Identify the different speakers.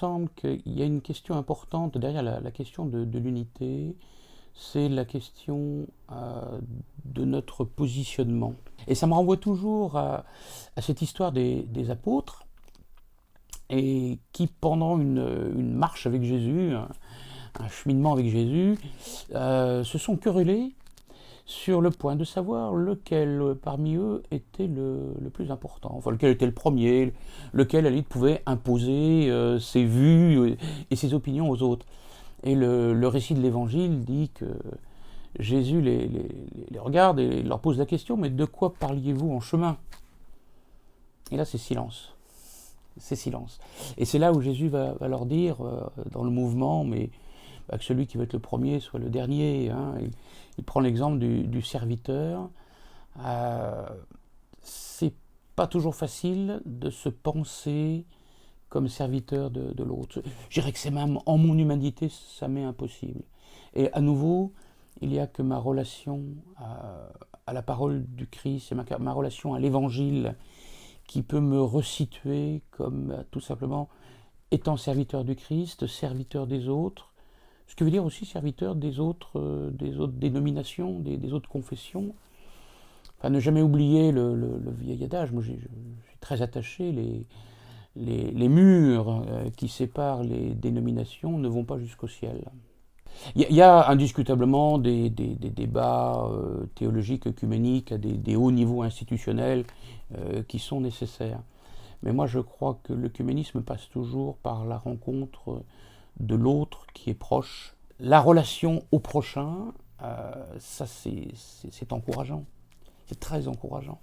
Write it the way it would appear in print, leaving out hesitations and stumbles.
Speaker 1: semble qu'il y a une question importante derrière la question de l'unité, c'est la question de notre positionnement. Et ça me renvoie toujours à cette histoire des apôtres, et qui, pendant une marche avec Jésus, un cheminement avec Jésus, se sont querellés sur le point de savoir lequel parmi eux était le plus important, enfin lequel était le premier, lequel à la limite pouvait imposer ses vues et ses opinions aux autres. Et le récit de l'Évangile dit que Jésus les regarde et leur pose la question: mais de quoi parliez-vous en chemin? Et là c'est silence. C'est silence. Et c'est là où Jésus va leur dire, dans le mouvement, mais que celui qui veut être le premier soit le dernier. Hein. Il prend l'exemple du serviteur. C'est pas toujours facile de se penser comme serviteur de l'autre. Je dirais que c'est même en mon humanité, ça m'est impossible. Et à nouveau, il n'y a que ma relation à la parole du Christ, et ma relation à l'Évangile, qui peut me resituer comme tout simplement étant serviteur du Christ, serviteur des autres, ce qui veut dire aussi serviteur des autres dénominations, des autres confessions. Enfin, ne jamais oublier le vieil adage. Moi, je suis très attaché. Les murs qui séparent les dénominations ne vont pas jusqu'au ciel. Il y a indiscutablement des débats théologiques, œcuméniques, à des hauts niveaux institutionnels qui sont nécessaires. Mais moi, je crois que l'œcuménisme passe toujours par la rencontre de l'autre qui est proche. La relation au prochain, ça c'est encourageant. C'est très encourageant.